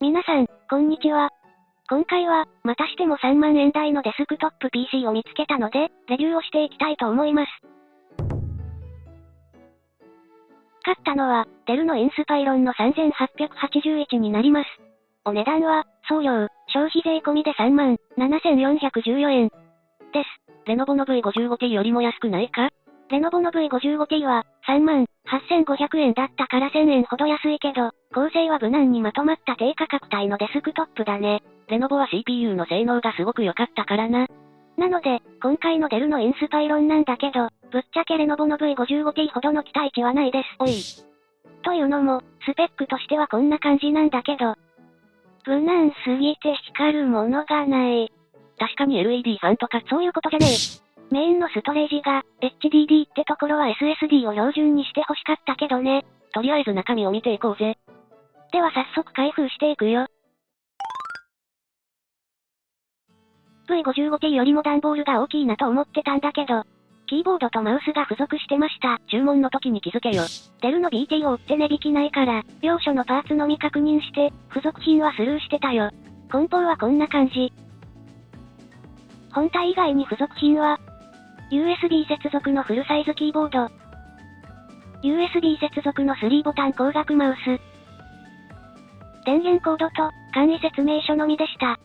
皆さん、こんにちは。今回は、またしても3万円台のデスクトップ PC を見つけたので、レビューをしていきたいと思います。買ったのは、デルのインスパイロンの3881になります。お値段は、送料、消費税込みで3万7414円。です。レノボの V55T よりも安くないか？レノボの V55T は、3万8500円だったから1000円ほど安いけど、構成は無難にまとまった低価格帯のデスクトップだね。レノボは CPU の性能がすごく良かったからな。なので、今回のデルのインスパイロンなんだけど、ぶっちゃけレノボの V55T ほどの期待値はないです。おい。というのも、スペックとしてはこんな感じなんだけど、無難すぎて光るものがない。確かに LED ファンとかそういうことじゃねえ。メインのストレージが、HDD ってところは SSD を標準にして欲しかったけどね。とりあえず中身を見ていこうぜ。では早速開封していくよ。V55T よりも段ボールが大きいなと思ってたんだけど、キーボードとマウスが付属してました。注文の時に気づけよ。デルの BT を売って値引きないから、要所のパーツのみ確認して、付属品はスルーしてたよ。梱包はこんな感じ。本体以外に付属品は、USB 接続のフルサイズキーボード、USB 接続の3ボタン光学マウス、電源コードと、簡易説明書のみでした。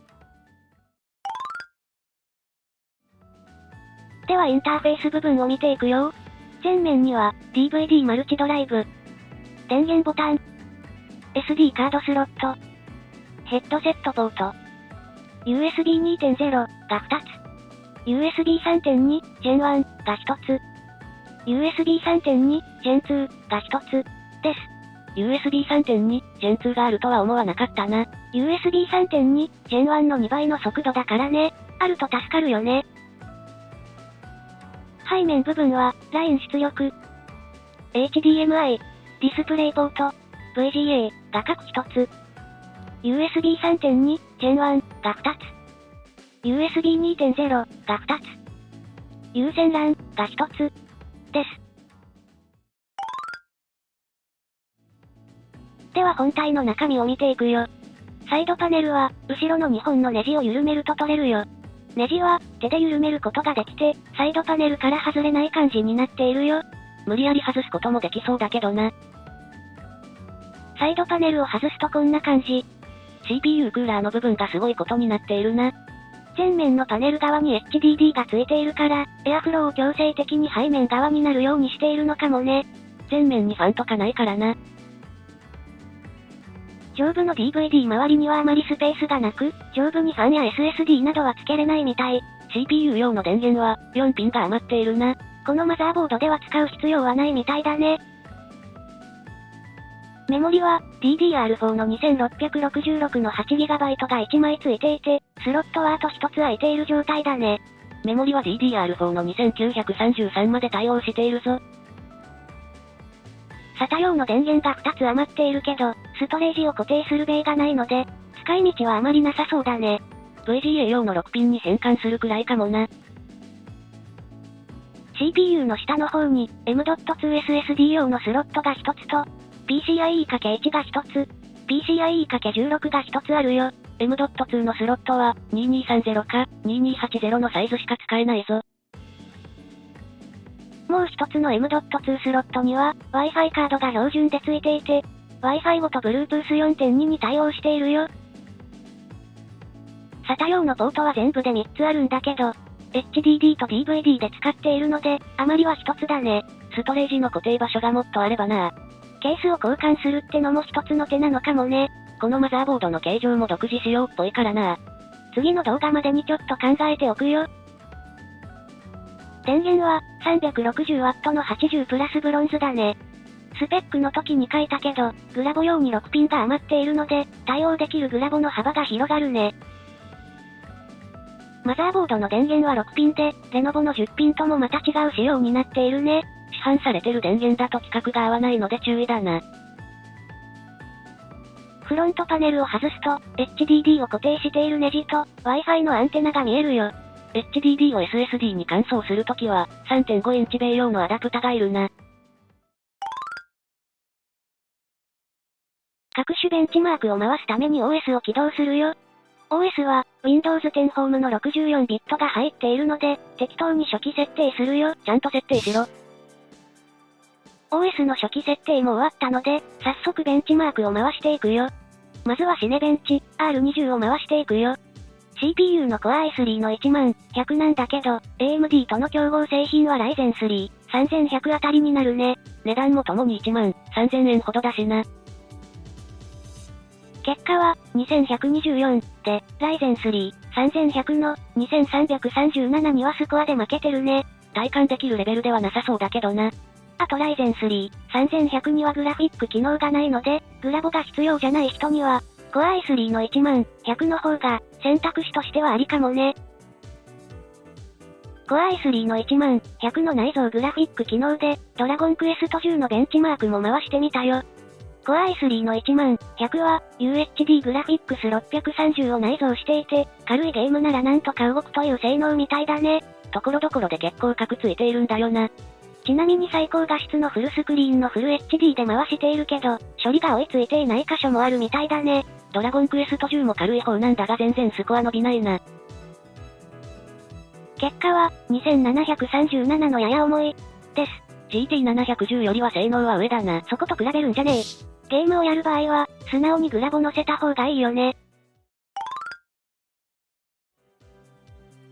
ではインターフェース部分を見ていくよ。前面には、DVD マルチドライブ、電源ボタン、SD カードスロット、ヘッドセットポート、USB 2.0 が2つ、USB 3.2 Gen 1が1つ、USB 3.2 Gen 2が1つ、です。USB 3.2 Gen 2があるとは思わなかったな。USB 3.2 Gen 1の2倍の速度だからね。あると助かるよね。背面部分は、ライン出力、HDMI、ディスプレイポート、VGA が各1つ、USB 3.2 Gen 1が2つ、USB 2.0が2つ、有線 LAN が1つ、です。では本体の中身を見ていくよ。サイドパネルは、後ろの2本のネジを緩めると取れるよ。ネジは、手で緩めることができて、サイドパネルから外れない感じになっているよ。無理やり外すこともできそうだけどな。サイドパネルを外すとこんな感じ。CPU クーラーの部分がすごいことになっているな。前面のパネル側に HDD がついているから、エアフローを強制的に背面側になるようにしているのかもね。前面にファンとかないからな。上部の DVD 周りにはあまりスペースがなく、上部にファンや SSD などは付けれないみたい。CPU 用の電源は、4ピンが余っているな。このマザーボードでは使う必要はないみたいだね。メモリは、DDR4 の2666の 8GB が1枚ついていて、スロットはあと1つ空いている状態だね。メモリは DDR4 の2933まで対応しているぞ。SATA 用の電源が2つ余っているけど、ストレージを固定するベイがないので、使い道はあまりなさそうだね。VGA 用の6ピンに変換するくらいかもな。CPU の下の方に、M.2 SSD 用のスロットが1つと、PCIe×1 が1つ、PCIe×16 が1つあるよ。M.2 のスロットは、2230か、2280のサイズしか使えないぞ。もう一つの M.2 スロットには、Wi-Fi カードが標準で付いていて、Wi-Fi ごと Bluetooth 4.2 に対応しているよ。SATA 用のポートは全部で3つあるんだけど、HDD と DVD で使っているので、あまりは1つだね。ストレージの固定場所がもっとあればな。ケースを交換するってのも一つの手なのかもね。このマザーボードの形状も独自仕様っぽいからな。次の動画までにちょっと考えておくよ。電源は 360W の80プラスブロンズだね。スペックの時に書いたけど、グラボ用に6ピンが余っているので、対応できるグラボの幅が広がるね。マザーボードの電源は6ピンで、レノボの10ピンともまた違う仕様になっているね。市販されてる電源だと規格が合わないので注意だな。フロントパネルを外すと、HDD を固定しているネジと、Wi-Fi のアンテナが見えるよ。HDD を SSD に換装するときは、3.5 インチ米用のアダプタがいるな。各種ベンチマークを回すために OS を起動するよ。OS は、Windows 10 Home の64ビットが入っているので、適当に初期設定するよ。ちゃんと設定しろ。OS の初期設定も終わったので、早速ベンチマークを回していくよ。まずはシネベンチ、R20 を回していくよ。CPU の Core i3 の10100なんだけど、AMD との競合製品は Ryzen 3、3100あたりになるね。値段もともに13000円ほどだしな。結果は、2124で、Ryzen 3、3100の2337にはスコアで負けてるね。体感できるレベルではなさそうだけどな。あとRyzen 3、3100にはグラフィック機能がないので、グラボが必要じゃない人には、Core i3 の10100の方が、選択肢としてはありかもね。Core i3 の10100の内蔵グラフィック機能で、ドラゴンクエスト10のベンチマークも回してみたよ。Core i3 の10100は、UHD グラフィックス630を内蔵していて、軽いゲームならなんとか動くという性能みたいだね。ところどころで結構カクついているんだよな。ちなみに最高画質のフルスクリーンのフル HD で回しているけど、処理が追いついていない箇所もあるみたいだね。ドラゴンクエスト10も軽い方なんだが全然スコア伸びないな。結果は、2737のやや重い、です。GT710 よりは性能は上だな。そこと比べるんじゃねえ。ゲームをやる場合は、素直にグラボ乗せた方がいいよね。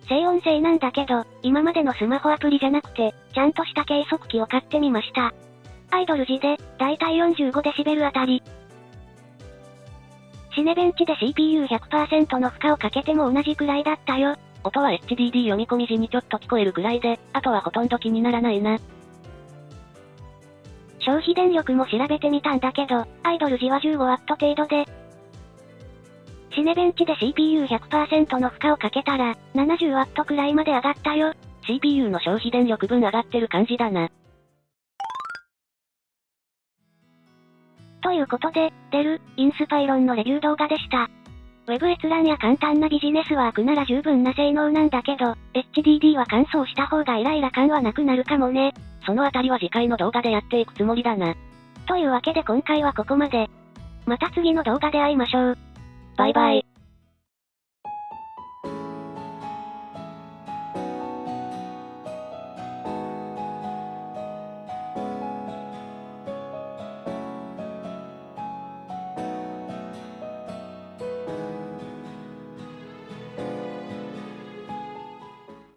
静音性なんだけど、今までのスマホアプリじゃなくて、ちゃんとした計測器を買ってみました。アイドル時で、だいたい45デシベルあたり。シネベンチで CPU100% の負荷をかけても同じくらいだったよ。音は HDD 読み込み時にちょっと聞こえるくらいで、あとはほとんど気にならないな。消費電力も調べてみたんだけど、アイドル時は 15W 程度で、シネベンチで CPU100% の負荷をかけたら、70W くらいまで上がったよ。CPU の消費電力分上がってる感じだな。ということで、デル、インスパイロンのレビュー動画でした。Web 閲覧や簡単なビジネスワークなら十分な性能なんだけど、HDD は乾燥した方がイライラ感はなくなるかもね。そのあたりは次回の動画でやっていくつもりだな。というわけで今回はここまで。また次の動画で会いましょう。バイバイ。